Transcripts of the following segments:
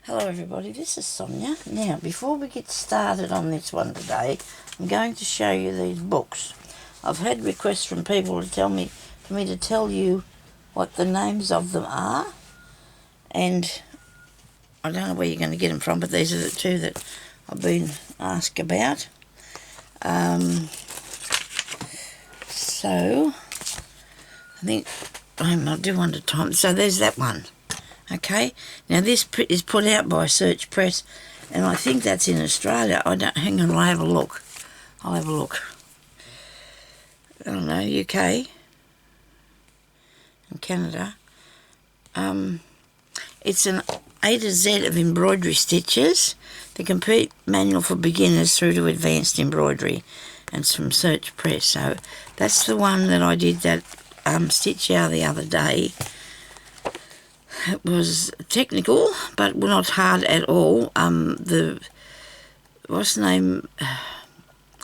Hello everybody, this is Sonya. Now, before we get started on this one today, I'm going to show you these books. I've had requests from people to tell me, for me to tell you what the names of them are, and I don't know where you're going to get them from, but these are the two that I've been asked about. So, I think I'll do one at a time. So there's that one. Okay, now this is put out by Search Press, and I think that's in Australia. Hang on, I'll have a look. I don't know, UK and Canada. It's an A to Z of embroidery stitches, the complete manual for beginners through to advanced embroidery, and it's from Search Press. So that's the one that I did that stitch out the other day. It was technical, but not hard at all.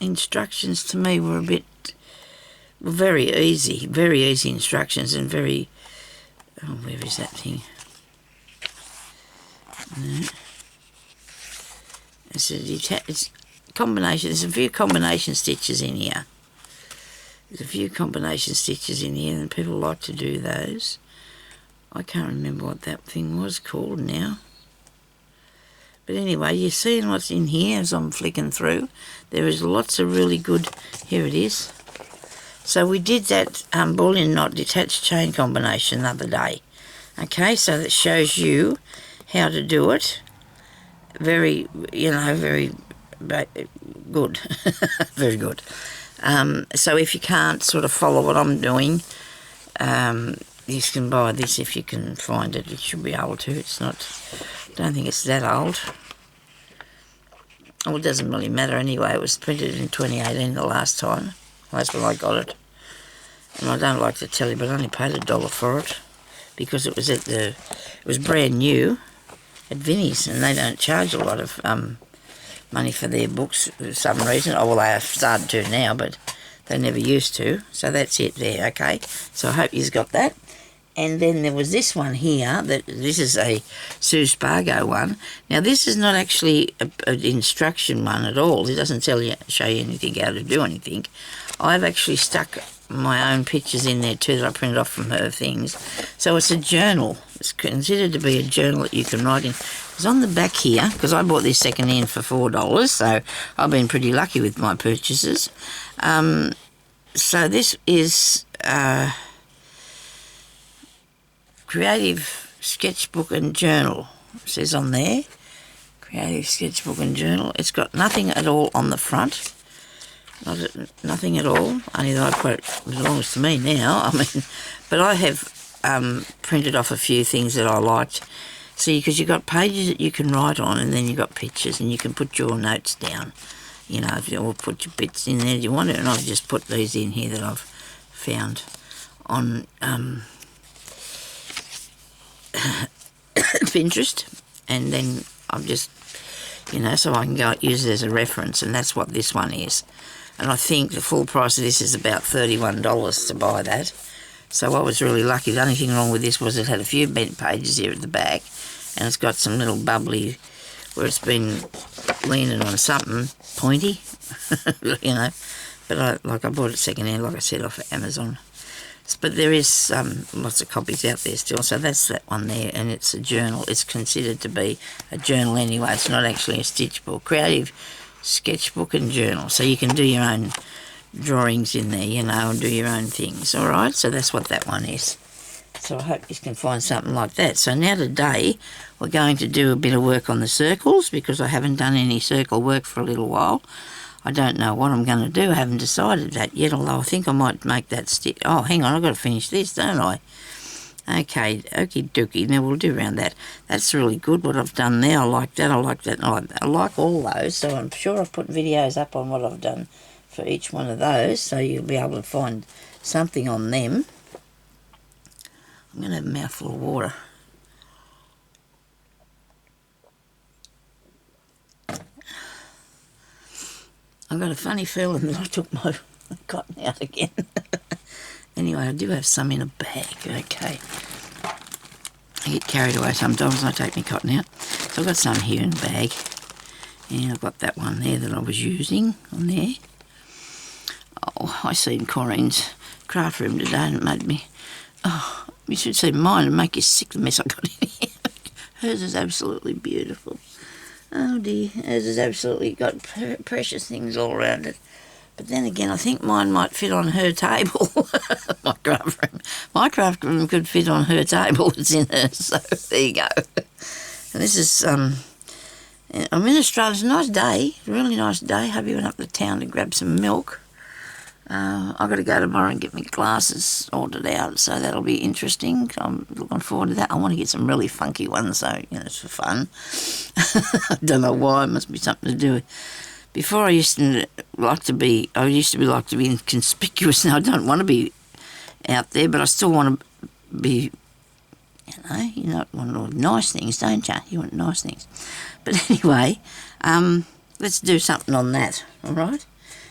Instructions to me were very easy instructions, and very, where is that thing? No. It's combination. There's a few combination stitches in here. And people like to do those. I can't remember what that thing was called now. But anyway, you're seeing what's in here as I'm flicking through. There is lots of really good... Here it is. So we did that ball and knot detached chain combination the other day. Okay, so that shows you how to do it. Very good. Very good. So if you can't sort of follow what I'm doing... you can buy this if you can find it. It should be able to. It's not... I don't think it's that old. Well, it doesn't really matter anyway. It was printed in 2018 the last time. That's when I got it. And I don't like to tell you, but I only paid $1 for it because it was brand new at Vinnie's, and they don't charge a lot of money for their books for some reason. Oh, well, they have started to now, but they never used to. So that's it there, okay? So I hope you've got that. And then there was this one here. This is a Sue Spargo one. Now, this is not actually an instruction one at all. It doesn't show you anything, how to do anything. I've actually stuck my own pictures in there too that I printed off from her things. So it's a journal. It's considered to be a journal that you can write in. It's on the back here, because I bought this second hand for $4, so I've been pretty lucky with my purchases. So this is... Creative Sketchbook and Journal, it says on there. Creative Sketchbook and Journal. It's got nothing at all on the front. Nothing at all. Only that I put it belongs to me now. But I have printed off a few things that I liked. See, because you've got pages that you can write on, and then you've got pictures, and you can put your notes down. You know, if you will put your bits in there if you want it. And I've just put these in here that I've found on... Pinterest, and then I'm just, so I can go use it as a reference, and that's what this one is. And I think the full price of this is about $31 to buy that. So I was really lucky. The only thing wrong with this was it had a few bent pages here at the back, and it's got some little bubbly where it's been leaning on something pointy, But I bought it second hand, like I said, off of Amazon. But there is lots of copies out there still, so that's that one there, and it's a journal. It's considered to be a journal anyway. It's not actually a stitch book. Creative Sketchbook and Journal, so you can do your own drawings in there, and do your own things, all right? So that's what that one is. So I hope you can find something like that. So now today we're going to do a bit of work on the circles, because I haven't done any circle work for a little while. I don't know what I'm going to do. I haven't decided that yet, although I think I might make that stick. Oh, hang on, I've got to finish this, don't I? Okay, okie dokie. Now we'll do around that. That's really good, what I've done there. I like that, I like that. I like all those, so I'm sure I've put videos up on what I've done for each one of those, so you'll be able to find something on them. I'm going to have a mouthful of water. I've got a funny feeling that I took my cotton out again. Anyway, I do have some in a bag, okay. I get carried away sometimes and I take my cotton out. So I've got some here in the bag. And I've got that one there that I was using on there. Oh, I seen Corinne's craft room today and it made me... Oh, you should see mine and make you sick, the mess I got in here. Hers is absolutely beautiful. Oh dear, hers has absolutely got precious things all around it. But then again, I think mine might fit on her table. My craft room. My craft room could fit on her table. It's in hers, so there you go. And this is, I'm in Australia. It's a nice day, a really nice day. Hubby went up to town to grab some milk. I've got to go tomorrow and get my glasses ordered out, so that'll be interesting. I'm looking forward to that. I want to get some really funky ones, so, it's for fun. I don't know why. It must be something to do with... Before I used to like to be inconspicuous, and I don't want to be out there, but I still want to be, you want nice things, don't you? You want nice things. But anyway, let's do something on that, all right?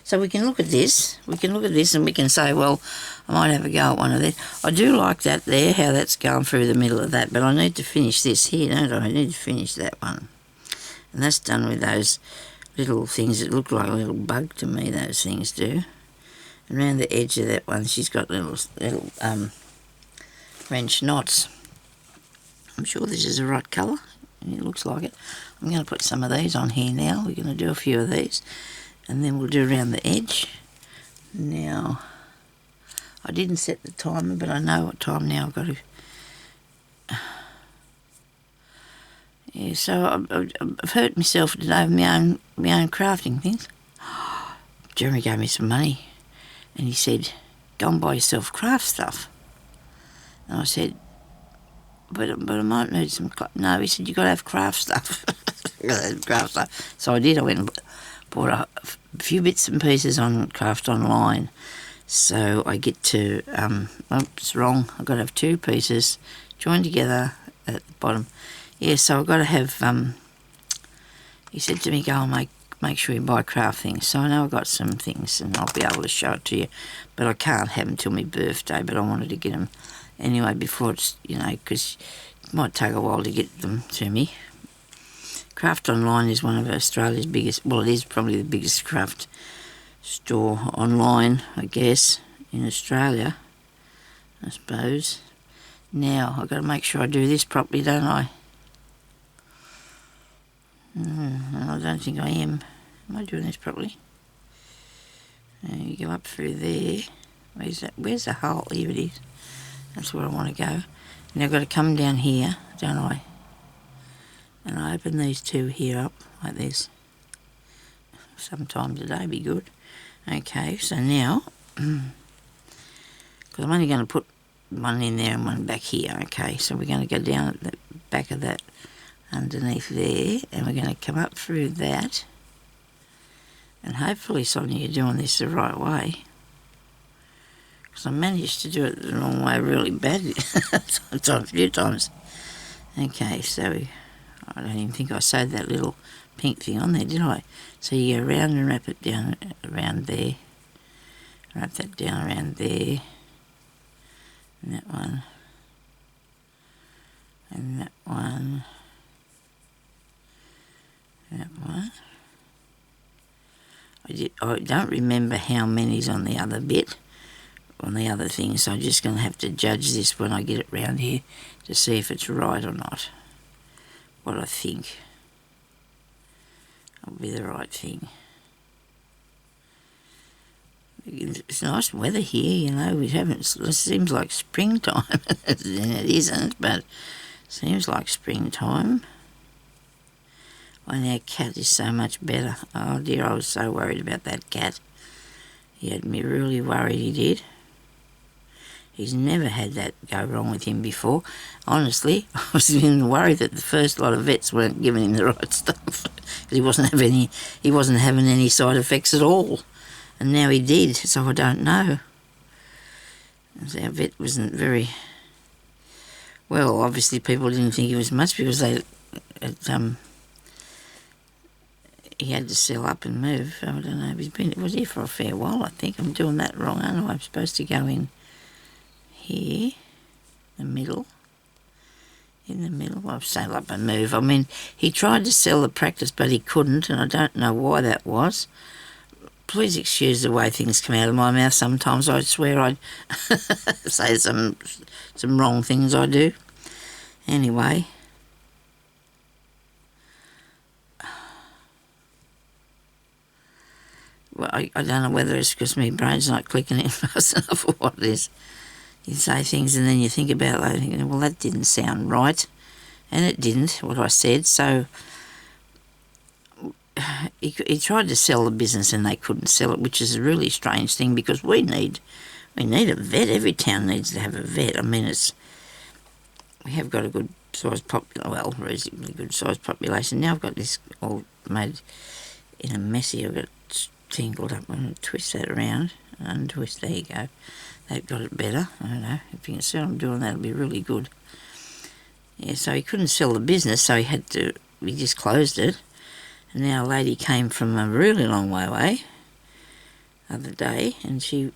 So we can look at this. We can look at this and we can say, well, I might have a go at one of these. I do like that there, how that's going through the middle of that, but I need to finish this here, don't I? I need to finish that one. And that's done with those little things that look like a little bug to me, those things do. And around the edge of that one, she's got little French knots. I'm sure this is the right colour. It looks like it. I'm going to put some of these on here now. We're going to do a few of these. And then we'll do around the edge. Now, I didn't set the timer, but I know what time now I've got to... Yeah, so I've hurt myself today with my own crafting things. Jeremy gave me some money and he said, go and buy yourself craft stuff. And I said, but I might need some... No, he said, you've got to have craft stuff. Craft stuff. So I did. I went and bought a few bits and pieces on Craft Online. So I get to... it's wrong. I've got to have 2 pieces joined together at the bottom. Yeah, so I've got to have, he said to me, go and make sure you buy craft things. So I know I've got some things and I'll be able to show it to you. But I can't have them till my birthday, but I wanted to get them anyway before it's, because it might take a while to get them to me. Craft Online is one of Australia's biggest, well, it is probably the biggest craft store online, I guess, in Australia, I suppose. Now, I've got to make sure I do this properly, don't I? I don't think I am. Am I doing this properly? You go up through there. Where's that? Where's the hole? Here it is. That's where I want to go. And I've got to come down here, don't I? And I open these 2 here up, like this. Sometime today be good. Okay, so now, because I'm only going to put one in there and one back here, okay? So we're going to go down at the back of that, underneath there, and we're going to come up through that, and hopefully, Sonya, you're doing this the right way, because I managed to do it the wrong way really badly a few times. Okay, so I don't even think I sewed that little pink thing on there, did I? So you go around and wrap it down around there, wrap that down around there, and that one, and that one, that one. I don't remember how many's on the other bit, on the other thing, so I'm just going to have to judge this when I get it round here to see if it's right or not. What I think will be the right thing. It's nice weather here, we haven't, it seems like springtime, and it isn't, but it seems like springtime. And our cat is so much better. Oh dear, I was so worried about that cat. He had me really worried, he did. He's never had that go wrong with him before. Honestly, I was even worried that the first lot of vets weren't giving him the right stuff. He wasn't having any side effects at all. And now he did, so I don't know. Our vet wasn't very... Well, obviously people didn't think he was much because he had to sell up and move. I don't know. He was here for a fair while, I think. I'm doing that wrong, aren't I? I'm supposed to go in here, the middle, in the middle. I've set up a move. I mean, he tried to sell the practice, but he couldn't, and I don't know why that was. Please excuse the way things come out of my mouth sometimes. I swear I say some wrong things I do. Anyway. Well, I don't know whether it's because my brain's not clicking in fast enough or what it is. You say things and then you think about it, thinking, well, that didn't sound right. And it didn't, what I said. So he tried to sell the business and they couldn't sell it, which is a really strange thing because we need a vet. Every town needs to have a vet. I mean, we have got a good sized reasonably good sized population. Now I've got this all made in a messy. I've got it tangled up. I'm going to twist that around and untwist. There you go. That got it better. I don't know if you can see what I'm doing. That'll be really good. Yeah, so he couldn't sell the business, so we just closed it. And now a lady came from a really long way away the other day, and to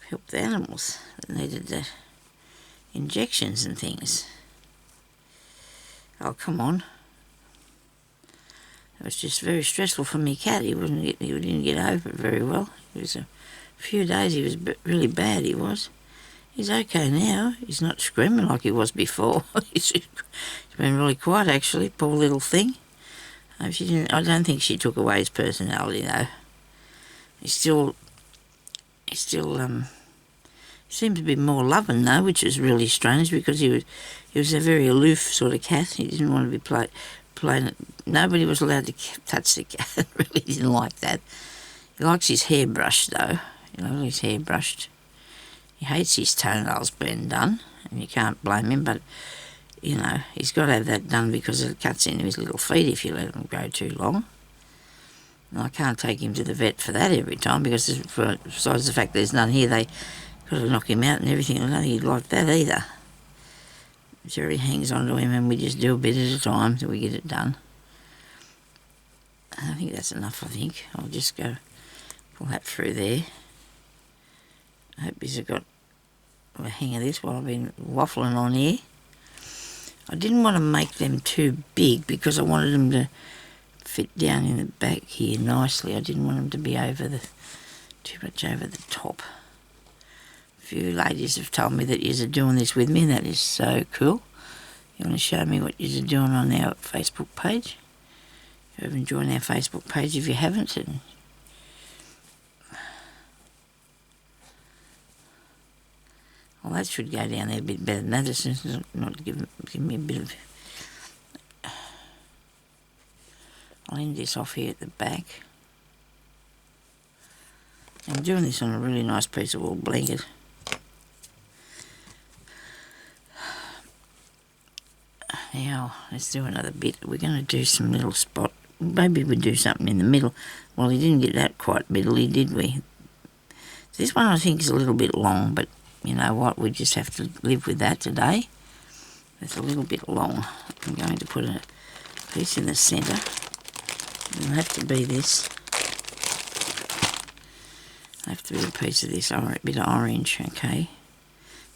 help the animals that needed the injections and things. Oh, come on. It was just very stressful for me cat. He didn't get over it very well. It was a few days he was really bad, he was. He's okay now. He's not screaming like he was before. He's been really quiet, actually, poor little thing. I don't think she took away his personality, though. He still seemed to be more loving, though, which is really strange because he was a very aloof sort of cat. He didn't want to be playing. Nobody was allowed to touch the cat. Really didn't like that. He likes his hair brushed, though. He loves his hair brushed. He hates his toenails being done, and you can't blame him, but, you know, he's got to have that done because it cuts into his little feet if you let him go too long. And I can't take him to the vet for that every time because besides the fact there's none here, they got to knock him out and everything. I don't think he'd like that either. Jerry hangs on to him and we just do a bit at a time till we get it done. I think that's enough, I think. I'll just go pull that through there. I hope he's got a hang of this while I've been waffling on here. I didn't want to make them too big because I wanted them to fit down in the back here nicely. I didn't want them to be too much over the top. A few ladies have told me that you're doing this with me, and that is so cool. You want to show me what you're doing on our Facebook page? If you haven't joined our Facebook page, if you haven't, and well, that should go down there a bit better than that. It's not give me a bit of. I'll end this off here at the back. I'm doing this on a really nice piece of wool blanket. Now, let's do another bit. We're going to do some little spot. Maybe we'll do something in the middle. Well, he didn't get that quite middly, did we? This one I think is a little bit long, but you know what? We just have to live with that today. It's a little bit long. I'm going to put a piece in the centre. It'll have to be this. It'll have to be a piece of this bit of orange, okay?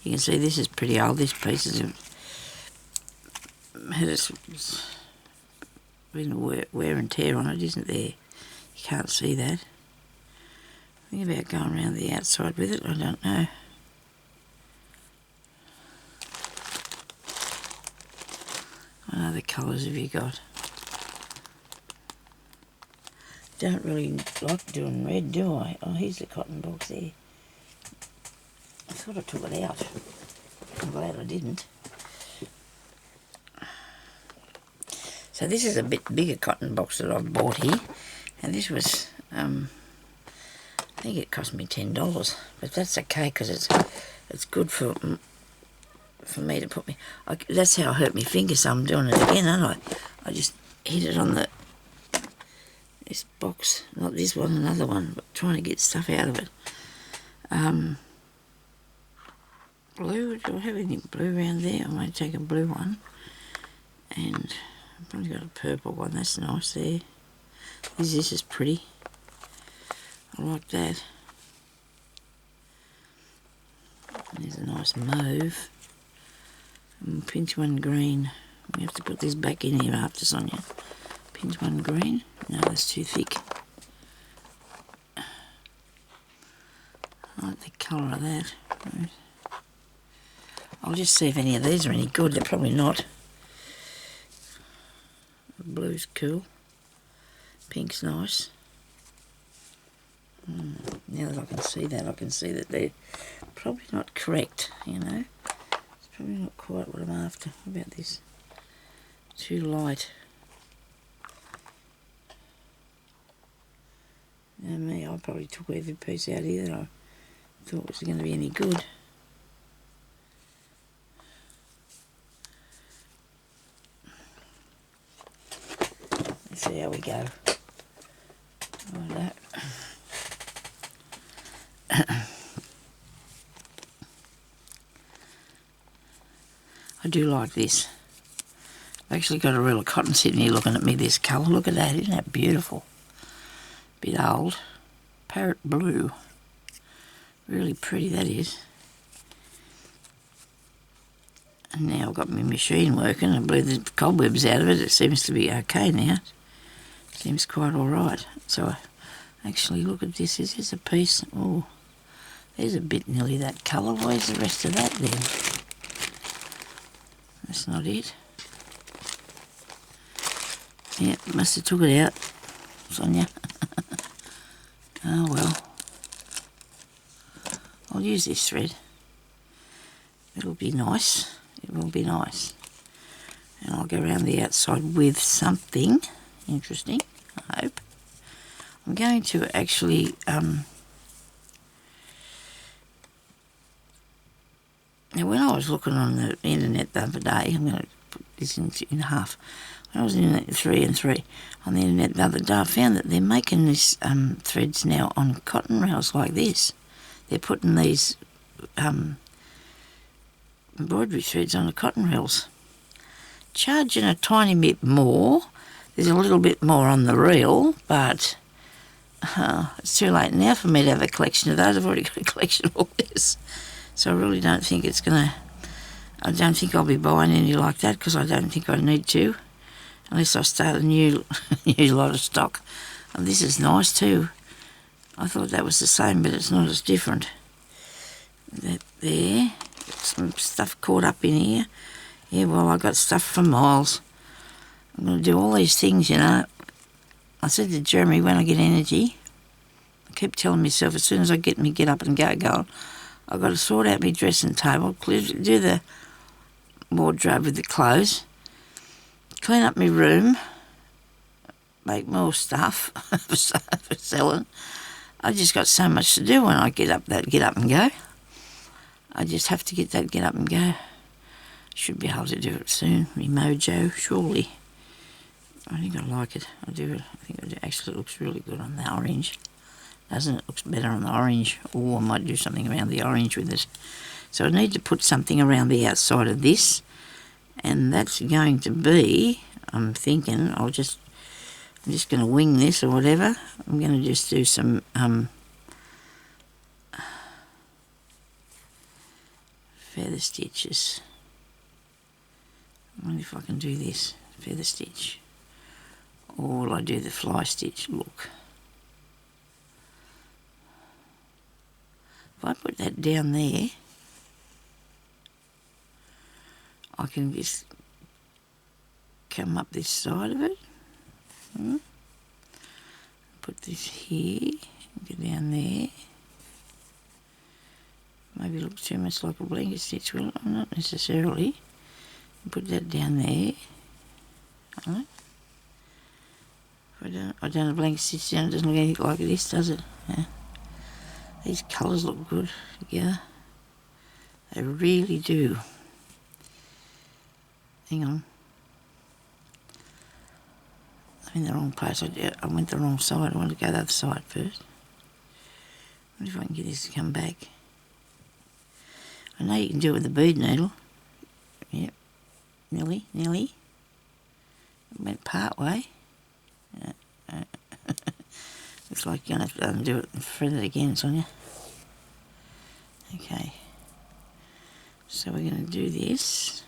You can see this is pretty old. This piece has been wear and tear on it, isn't there? You can't see that. Think about going around the outside with it, I don't know. What other colours have you got? Don't really like doing red, do I? Oh, here's the cotton box there. I thought I took it out. I'm glad I didn't. So this is a bit bigger cotton box that I've bought here. And this was, I think it cost me $10. But that's okay because it's good for me to put me. That's how I hurt my finger, so I'm doing it again, aren't I? I just hit it on this box, not this one, another one, but trying to get stuff out of it. Blue, do I have any blue around there? I might take a blue one. And I've probably got a purple one, that's nice there. This is pretty. I like that. There's a nice mauve. And pinch one green. We have to put this back in here after, Sonya. Pinch one green. No, that's too thick. I like the colour of that. Right. I'll just see if any of these are any good. They're probably not. The blue's cool. Pink's nice. Now that I can see that they're probably not correct, you know. It's probably not quite what I'm after. What about this? Too light. Now me, I probably took every piece out here that I thought was going to be any good. Let's see how we go. Like that. I do like this. I've actually got a reel of cotton sitting here looking at me this colour. Look at that, isn't that beautiful? Bit old. Parrot blue. Really pretty that is. And now I've got my machine working. I blew the cobwebs out of it. It seems to be okay now. Seems quite alright. So actually look at this. Is this a piece? Oh, there's a bit nearly that colour. Where's the rest of that then? That's not it. Yeah, must have took it out, Sonya. Oh well. I'll use this thread. It'll be nice. It will be nice. And I'll go around the outside with something interesting, I hope. I'm going to actually now when I was looking on the internet the other day, I'm going to put this in half. When I was in 3 and 3 on the internet the other day, I found that they're making these threads now on cotton rails like this. They're putting these embroidery threads on the cotton reels. Charging a tiny bit more. There's a little bit more on the reel, but it's too late now for me to have a collection of those. I've already got a collection of all this. So I really don't think it's going to... I don't think I'll be buying any like that because I don't think I need to. Unless I start a new lot of stock. And this is nice too. I thought that was the same, but it's not as different. That there. Some stuff caught up in here. Yeah, well, I got stuff for miles. I'm going to do all these things, you know. I said to Jeremy, when I get energy, I keep telling myself as soon as I get me get up and go going, I've got to sort out my dressing table, do the wardrobe with the clothes, clean up my room, make more stuff for selling. I just got so much to do when I get up and go. I just have to get that get up and go. Should be able to do it soon. Me mojo, surely. I think I like it. I do. I think it actually looks really good on the orange. Doesn't it? Looks better on the orange. Or I might do something around the orange with it. So I need to put something around the outside of this. And that's going to be, I'm thinking, I'm just going to wing this or whatever. I'm going to just do some feather stitches. I wonder if I can do this, feather stitch. Or will I do the fly stitch look? If I put that down there, I can just come up this side of it. Put this here, go down there. Maybe it looks too much like a blanket stitch, well, not necessarily. Put that down there. Right. I don't have a blanket stitch down, it doesn't look anything like this, does it? Yeah. These colours look good together. They really do. Hang on. I'm in the wrong place. I went the wrong side. I want to go the other side first. I wonder if I can get this to come back. I know you can do it with a bead needle. Yep. Nearly. It went part way. Looks like you're going to have to undo it and thread it again, Sonya. Okay. So we're going to do this.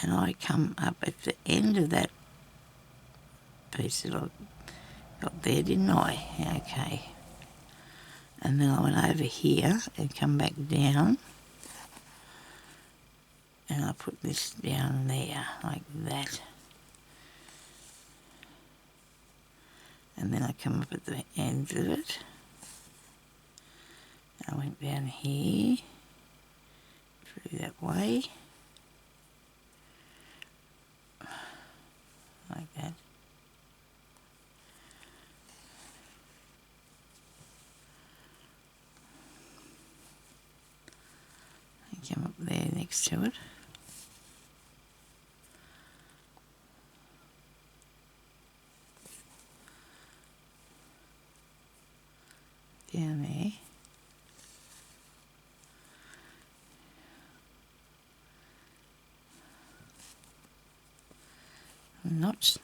And I come up at the end of that piece that I got there, didn't I? Okay. And then I went over here and come back down. And I put this down there, like that. And then I come up at the end of it. I went down here, through that way. Like that. And come up there next to it. Down there. Knots.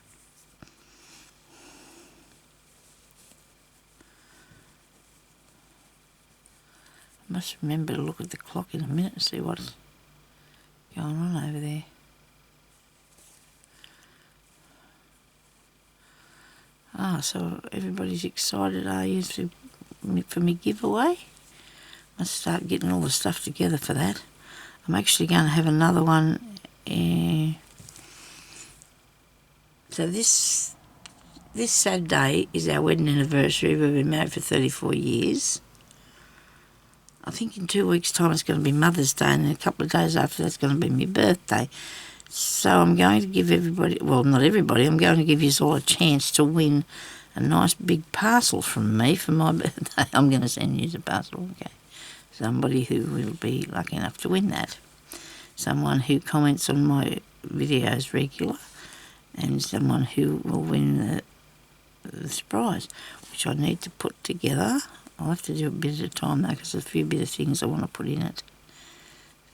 I must remember to look at the clock in a minute and see what's going on over there. Ah, so everybody's excited, are you, for me giveaway? I start getting all the stuff together for that. I'm actually going to have another one. So this Saturday is our wedding anniversary. We've been married for 34 years. I think in 2 weeks' time it's going to be Mother's Day, and a couple of days after that's going to be my birthday. So I'm going to give everybody, well, not everybody, I'm going to give you all a chance to win a nice big parcel from me for my birthday. I'm going to send you the parcel, okay? Somebody who will be lucky enough to win that. Someone who comments on my videos regular, and someone who will win the prize, which I need to put together. I'll have to do a bit at a time though, because there's a few bit of things I want to put in it.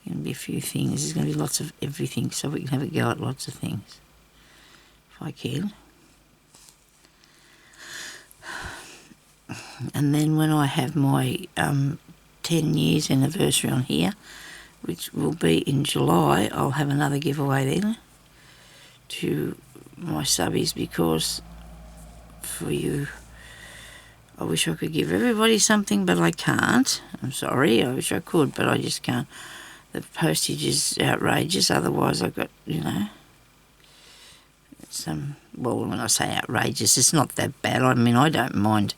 There's going to be a few things. There's going to be lots of everything, so we can have a go at lots of things, if I can. And then when I have my 10 years anniversary on here, which will be in July, I'll have another giveaway then to my subbies, because for you, I wish I could give everybody something, but I can't. I'm sorry, I wish I could, but I just can't. The postage is outrageous, otherwise I've got, you know, well, when I say outrageous, it's not that bad. I mean, I don't mind.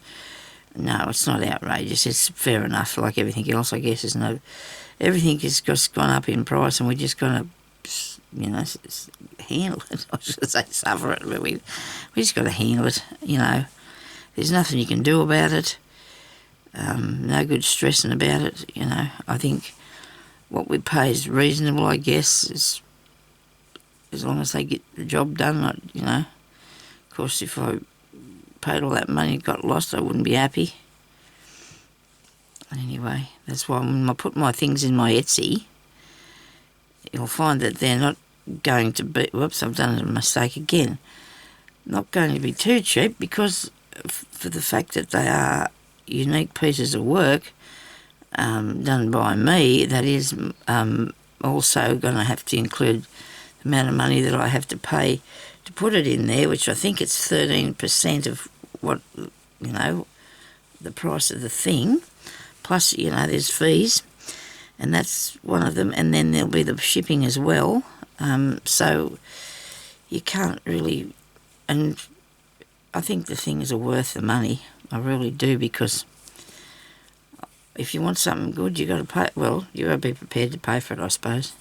No, it's not outrageous. It's fair enough, like everything else, I guess. Everything has just gone up in price, and we're just going to, you know, handle it. I should say suffer it, but we just got to handle it, you know. There's nothing you can do about it. No good stressing about it, you know. I think what we pay is reasonable, I guess, as long as they get the job done, you know. Of course, if I paid all that money and got lost, I wouldn't be happy. Anyway, that's why when I put my things in my Etsy, you'll find that they're not going to be, whoops, I've done a mistake again, not going to be too cheap, because for the fact that they are unique pieces of work done by me, that is also going to have to include the amount of money that I have to pay to put it in there, which I think it's 13% of what, you know, the price of the thing, plus, you know, there's fees, and that's one of them, and then there'll be the shipping as well, so you can't really, and I think the things are worth the money. I really do, because if you want something good, you got to pay. Well, you got to be prepared to pay for it, I suppose.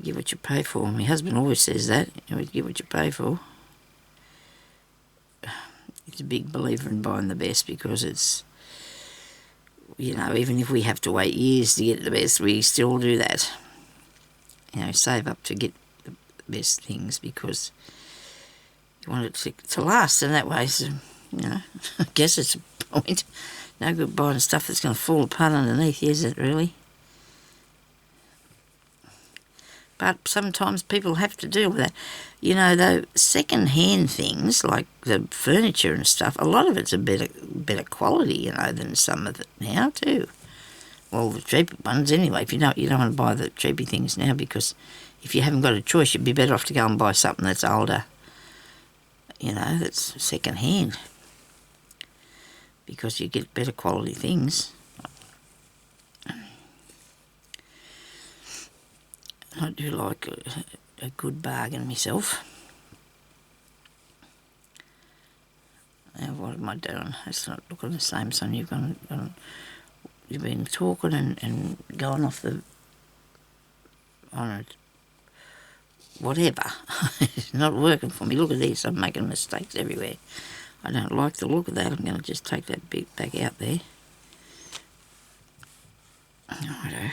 Give what you pay for. My husband always says that. You know, give what you pay for. He's a big believer in buying the best, because it's, you know, even if we have to wait years to get the best, we still do that. You know, save up to get the best things, because you want it to last in that way. So, you know, I guess it's a point. No good buying stuff that's going to fall apart underneath, is it really? But sometimes people have to deal with that. You know, though, second-hand things like the furniture and stuff, a lot of it's a better quality, you know, than some of it now too. Well, the cheaper ones anyway. If you don't want to buy the cheapy things now, because if you haven't got a choice, you'd be better off to go and buy something that's older, you know, that's second-hand, because you get better quality things. I do like a good bargain myself. Now, what am I doing? It's not looking the same, son. You've been talking and going off the, I don't know, whatever. It's not working for me. Look at this. I'm making mistakes everywhere. I don't like the look of that. I'm going to just take that bit back out there. Righto.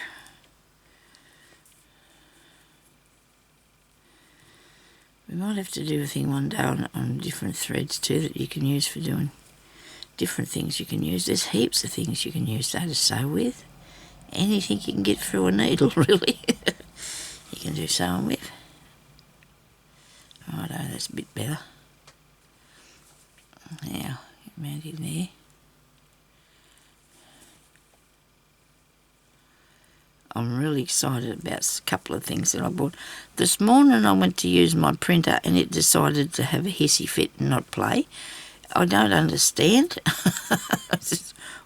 We might have to do a thing one day on different threads too that you can use for doing different things you can use. There's heaps of things you can use that to sew with. Anything you can get through a needle, really, you can do sewing with. Righto, that's a bit better. Now, get round in there. I'm really excited about a couple of things that I bought. This morning I went to use my printer and it decided to have a hissy fit and not play. I don't understand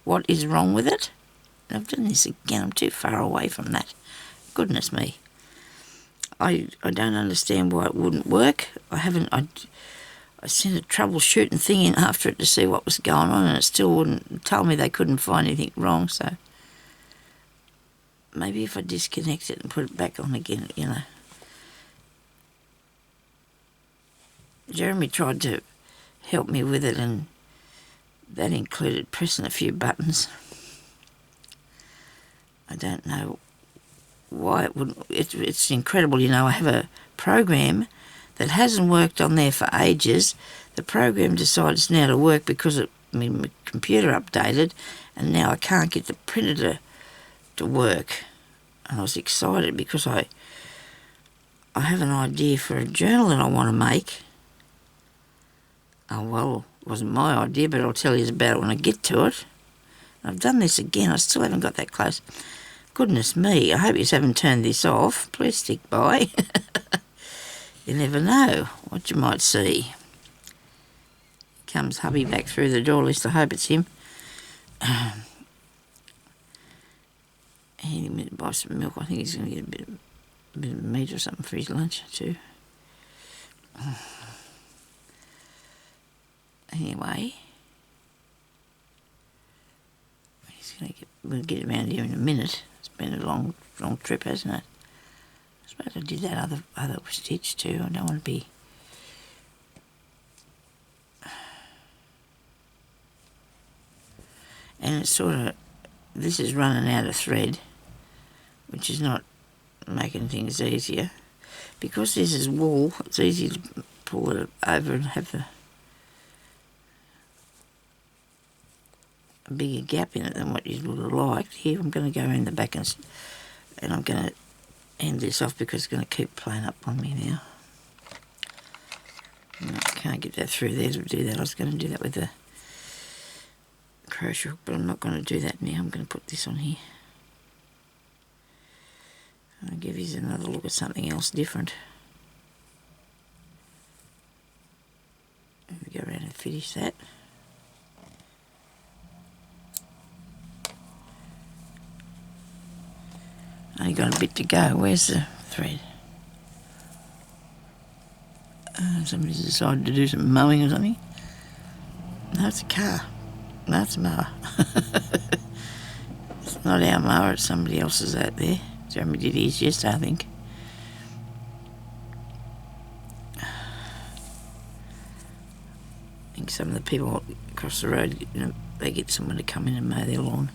what is wrong with it. I've done this again. I'm too far away from that. Goodness me. I don't understand why it wouldn't work. I sent a troubleshooting thing in after it to see what was going on, and it still wouldn't tell me they couldn't find anything wrong, so maybe if I disconnect it and put it back on again, you know. Jeremy tried to help me with it, and that included pressing a few buttons. I don't know why it wouldn't. It's incredible, you know. I have a program that hasn't worked on there for ages. The program decides now to work because my computer updated, and now I can't get the printer to work. And I was excited because I have an idea for a journal that I want to make. Oh, well, it wasn't my idea, but I'll tell you about it when I get to it. I've done this again. I still haven't got that close. Goodness me, I hope you haven't turned this off. Please stick by. You never know what you might see. Comes hubby back through the door, at least I hope it's him. He needs to buy some milk. I think he's going to get a bit of meat or something for his lunch too. Anyway, we'll get around here in a minute. It's been a long trip, hasn't it? I suppose I did that other stitch too. I don't want to be. And it's sort of, this is running out of thread, which is not making things easier. Because this is wool, it's easy to pull it over and have a bigger gap in it than what you would have liked. Here I'm going to go around the back and I'm going to end this off because it's going to keep playing up on me now. I can't get that through there to do that. I was going to do that with the crochet hook, but I'm not going to do that now. I'm going to put this on here. I'll give you another look at something else different. Let me go around and finish that. Only got a bit to go. Where's the thread? Somebody's decided to do some mowing or something. No, it's a car. No, it's a mower. It's not our mower, it's somebody else's out there. Jeremy did his yesterday, I think. I think some of the people across the road, you know, they get someone to come in and mow their lawn.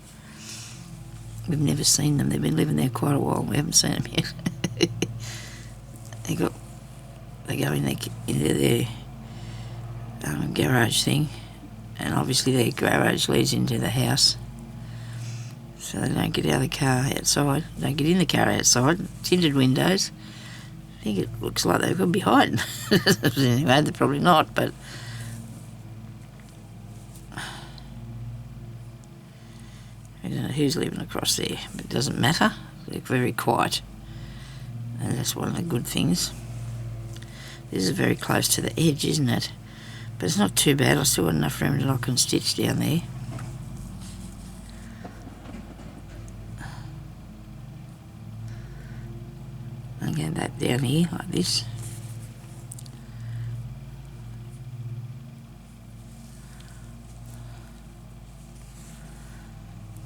We've never seen them. They've been living there quite a while. We haven't seen them yet. They go in into their garage thing, and obviously their garage leads into the house. So they don't get out of the car outside. They don't get in the car outside. Tinted windows. think it looks like they could be hiding. Anyway, they're probably not, but I don't know who's living across there, but it doesn't matter. They're very quiet, and that's one of the good things. This is very close to the edge, isn't it? But it's not too bad. I still got enough room that I can stitch down there. And get that down here like this.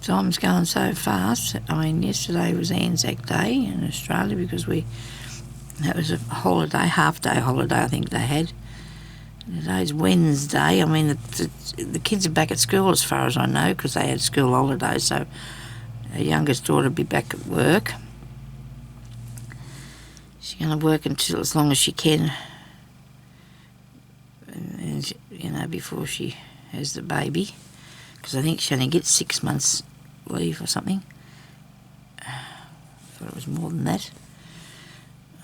Time's going so fast. I mean, yesterday was Anzac Day in Australia because that was a holiday, half-day holiday I think they had. Today's Wednesday. I mean, the kids are back at school as far as I know because they had school holidays, so our youngest daughter will be back at work. She's going to work until as long as she can, and, you know, before she has the baby, because I think she only gets 6 months leave or something. I thought it was more than that.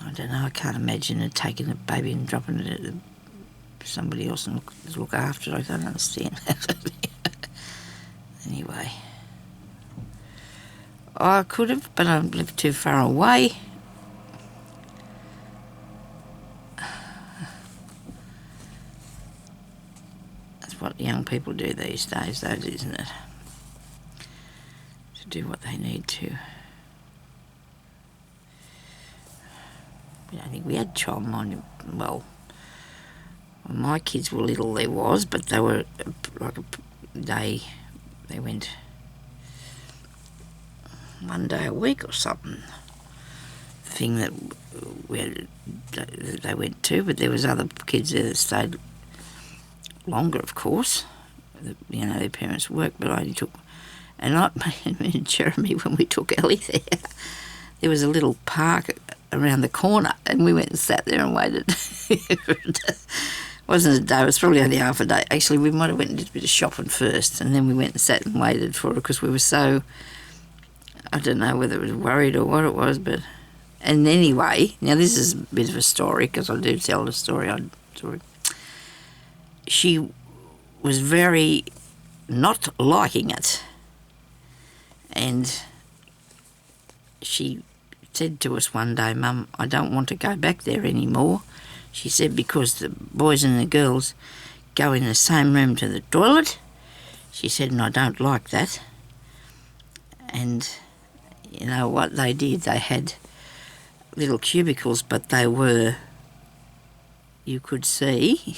I don't know, I can't imagine her taking a baby and dropping it at somebody else and look after it. I don't understand that. Anyway, I could have, but I lived too far away. That's what young people do these days, though, isn't it? To do what they need to. I don't think we had childminder. Well, when my kids were little there was, but they were like they went one day a week or something. The thing that they went to, but there was other kids there that stayed longer, of course. You know, their parents worked, but I only took. And me and Jeremy, when we took Ellie there was a little park around the corner, and we went and sat there and waited. It wasn't a day, it was probably only half a day. Actually, we might have went and did a bit of shopping first, and then we went and sat and waited for it because we were so, I don't know whether it was worried or what it was, but, and anyway, now this is a bit of a story because I do tell the story. She was very not liking it, and she said to us one day, "Mum, I don't want to go back there anymore." She said, because the boys and the girls go in the same room to the toilet. She said, and I don't like that. And you know what they did? They had little cubicles, but they were, you could see,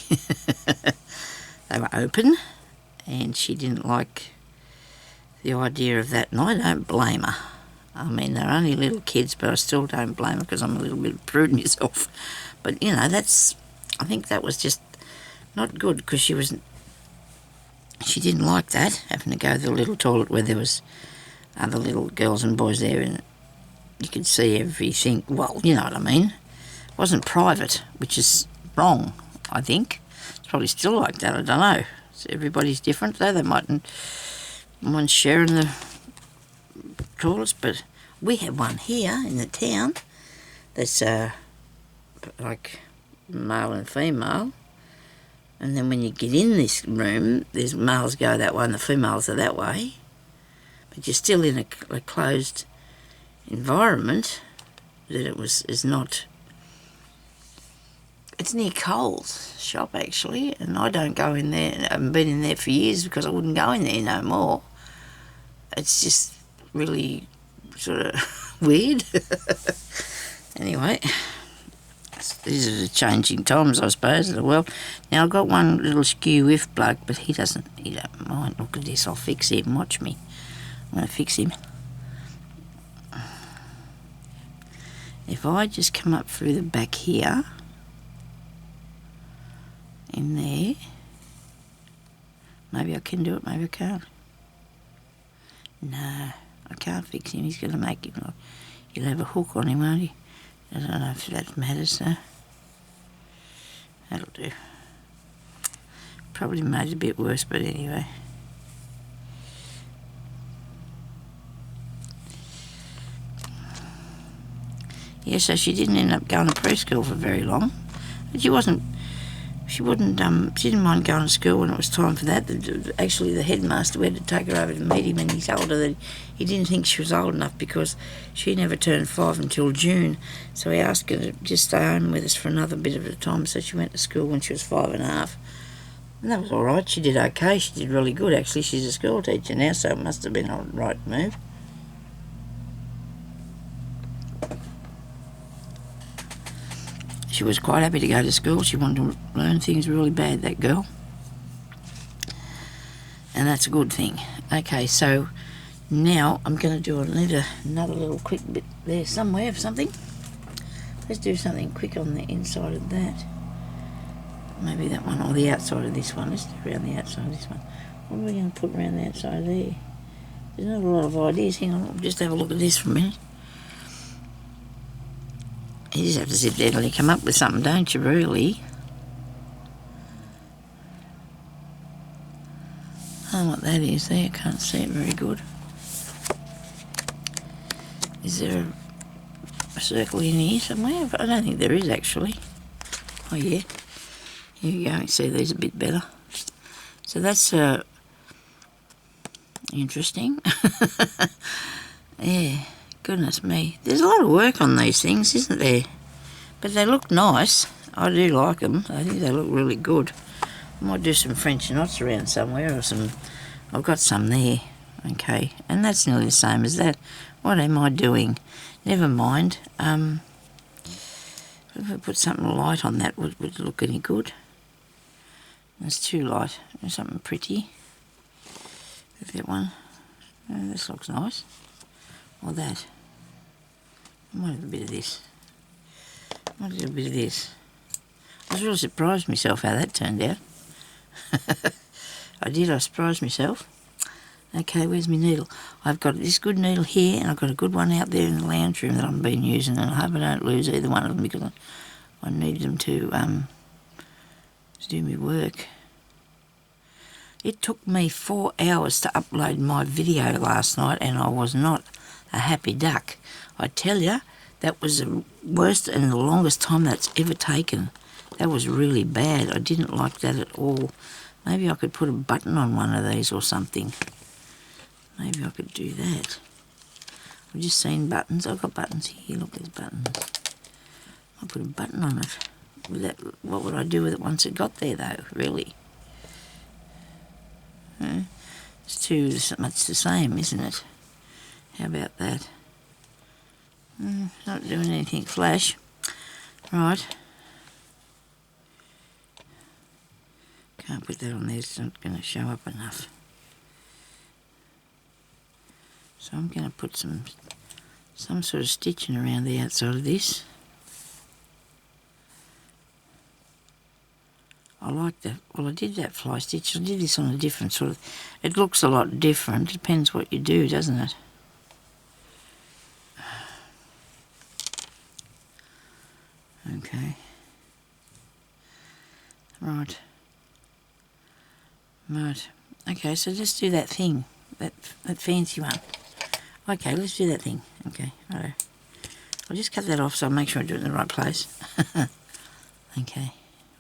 they were open, and she didn't like the idea of that, and I don't blame her. I mean, they're only little kids, but I still don't blame her because I'm a little bit prude myself. But, you know, I think that was just not good because she didn't like that, having to go to the little toilet where there was other little girls and boys there and you could see everything. Well, you know what I mean. It wasn't private, which is wrong, I think. It's probably still like that, I don't know. So everybody's different, though. They mightn't mind sharing the toilets, but we have one here in the town that's like male and female, and then when you get in this room, there's males go that way and the females are that way, but you're still in a closed environment. That is not. It's near Coles shop actually, and I don't go in there. I haven't been in there for years because I wouldn't go in there no more. It's just really sort of weird. Anyway, these are the changing times, I suppose, of the world. Now, I've got one little skew with bloke, but he don't mind. Look at this, I'll fix him, watch me. I'm going to fix him. If I just come up through the back here, in there, maybe I can do it, maybe I can't. No, I can't fix him. He's going to make him. He'll have a hook on him, won't he? I don't know if that matters, though. That'll do. Probably made it a bit worse, but anyway. Yeah, so she didn't end up going to preschool for very long. But she didn't mind going to school when it was time for that. Actually, the headmaster, we had to take her over to meet him, and he told her that he didn't think she was old enough because she never turned 5 until June. So he asked her to just stay home with us for another bit of a time, so she went to school when she was 5.5. And that was all right. She did okay. She did really good, actually. She's a school teacher now, so it must have been a right move. She was quite happy to go to school. She wanted to learn things really bad, that girl. And that's a good thing. Okay, so now I'm going to do another little quick bit there somewhere of something. Let's do something quick on the inside of that. Maybe that one, or the outside of this one. Let's do around the outside of this one. What are we going to put around the outside there? There's not a lot of ideas. Hang on, I'll just have a look at this for a minute. You just have to sit there till you come up with something, don't you, really? I don't know what that is there. I can't see it very good. Is there a circle in here somewhere? I don't think there is, actually. Oh, yeah. Here you go. You see these a bit better. So that's interesting. Yeah. Goodness me. There's a lot of work on these things, isn't there? But they look nice. I do like them. I think they look really good. I might do some French knots around somewhere, or some... I've got some there. Okay. And that's nearly the same as that. What am I doing? Never mind. If I put something light on that, would it look any good? It's too light. There's something pretty. With that one. Oh, this looks nice. Or that. I might have a bit of this. I might have a bit of this. I was really surprised myself how that turned out. I surprised myself. Okay, where's my needle? I've got this good needle here, and I've got a good one out there in the lounge room that I've been using, and I hope I don't lose either one of them because I need them to do my work. It took me 4 hours to upload my video last night, and I was not a happy duck. I tell you, that was the worst and the longest time that's ever taken. That was really bad. I didn't like that at all. Maybe I could put a button on one of these or something. Maybe I could do that. I've just seen buttons. I've got buttons here. Look, there's buttons. I'll put a button on it. What would I do with it once it got there, though, really? It's too much the same, isn't it? How about that? Not doing anything flash. Right. Can't put that on there, it's not going to show up enough. So I'm going to put some sort of stitching around the outside of this. I like that. Well, I did that fly stitch. I did this on a different sort of... It looks a lot different. It depends what you do, doesn't it? Okay. Right. Right. Okay, so just do that thing. That fancy one. Okay, let's do that thing. Okay, righto. I'll just cut that off so I'll make sure I do it in the right place. Okay,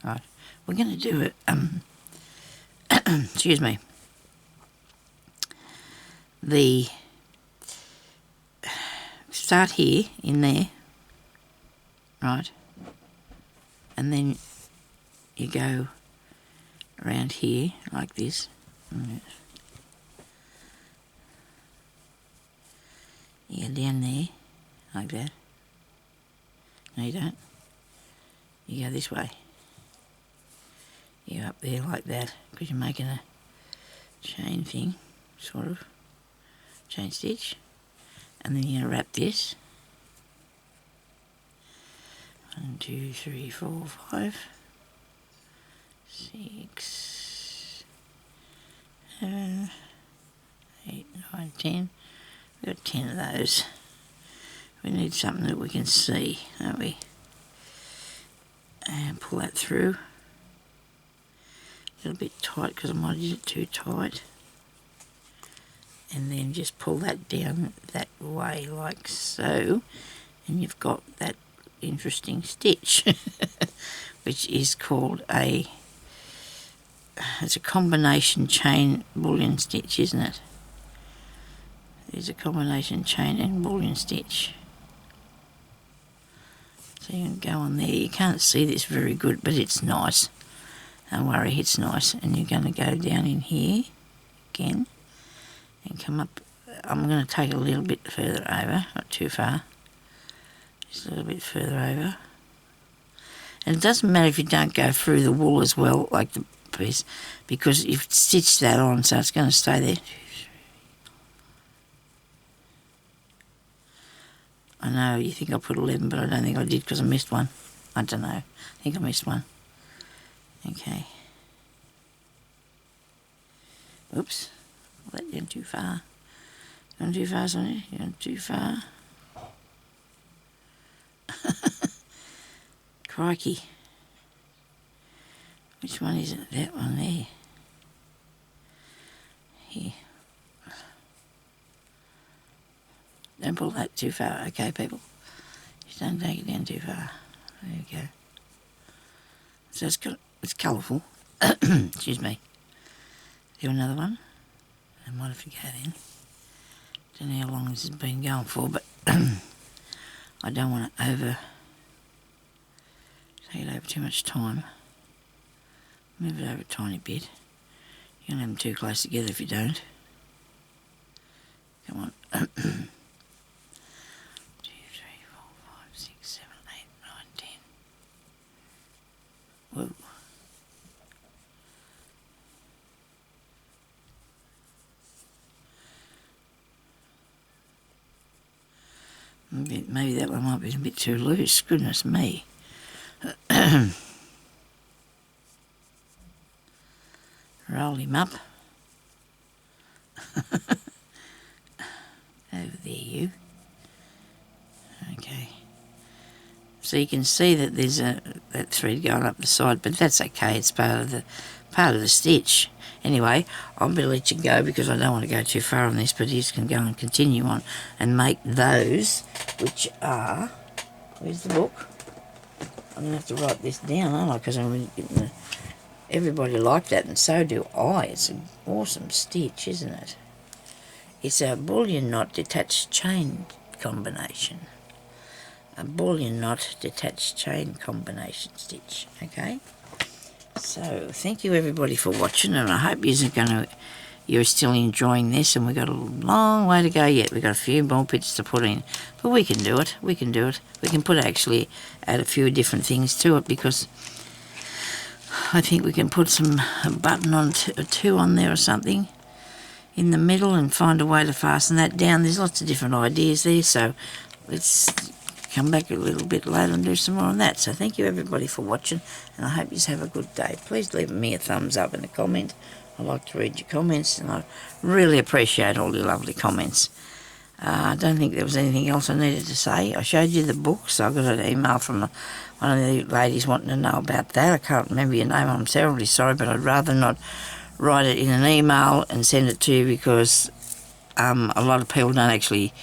right. We're going to do it, excuse me, start here, in there, right, and then you go around here, like this, you go down there, like that, no you don't, you go this way. You go up there like that, because you're making a chain thing, sort of, chain stitch, and then you're going to wrap this. 1, 2, 3, 4, 5, 6, 7, 8, 9, 10. We've got 10 of those. We need something that we can see, don't we? And pull that through. A little bit tight because I might use it too tight, and then just pull that down that way like so, and you've got that interesting stitch which is called it's a combination chain bullion stitch, isn't it? There's a combination chain and bullion stitch. So you can go on there. You can't see this very good, but it's nice. Don't worry, it's nice. And you're going to go down in here again and come up. I'm going to take a little bit further over, not too far. Just a little bit further over. And it doesn't matter if you don't go through the wool as well, like the piece, because you've stitched that on, so it's going to stay there. I know you think I put 11, but I don't think I did because I missed one. I don't know. I think I missed one. Okay. Oops. That went too far. Gone too far, Sonya? You gone too far? Crikey. Which one is it? That one there. Here. Don't pull that too far, okay, people? Just don't take it down too far. There you go. So it's colourful. Excuse me. Do another one. And what if you go then? Don't know how long this has been going for, but I don't want to take it over too much time. Move it over a tiny bit. You're going to have them too close together if you don't. Come on. 2, 3, 4, 5, 6, 7, 8, 9, 10. Whoa. Maybe that one might be a bit too loose. Goodness me. Roll him up. Over there, you. Okay. So you can see that there's that thread going up the side, but that's okay. It's part of the stitch. Anyway, I'm going to let you go because I don't want to go too far on this, but you can go and continue on and make those, which are. Where's the book? I'm going to have to write this down, aren't I? Because everybody liked that, and so do I. It's an awesome stitch, isn't it? It's a bullion knot detached chain combination. A bullion knot detached chain combination stitch, okay? So, thank you everybody for watching, and I hope you're still enjoying this, and we've got a long way to go yet. We've got a few more bits to put in, but we can do it. We can do it. We can add a few different things to it, because I think we can put a button on two on there or something in the middle and find a way to fasten that down. There's lots of different ideas there, so let's come back a little bit later and do some more on that. So thank you everybody for watching, and I hope you have a good day. Please leave me a thumbs up and a comment. I like to read your comments, and I really appreciate all your lovely comments. I don't think there was anything else I needed to say. I showed you the book, so I got an email from one of the ladies wanting to know about that. I can't remember your name. I'm terribly sorry, but I'd rather not write it in an email and send it to you, because a lot of people don't actually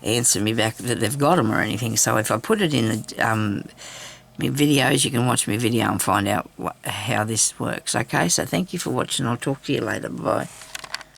answer me back that they've got them or anything. So if I put it in the my videos, you can watch my video and find out how this works. Okay, so thank you for watching. I'll talk to you later. Bye.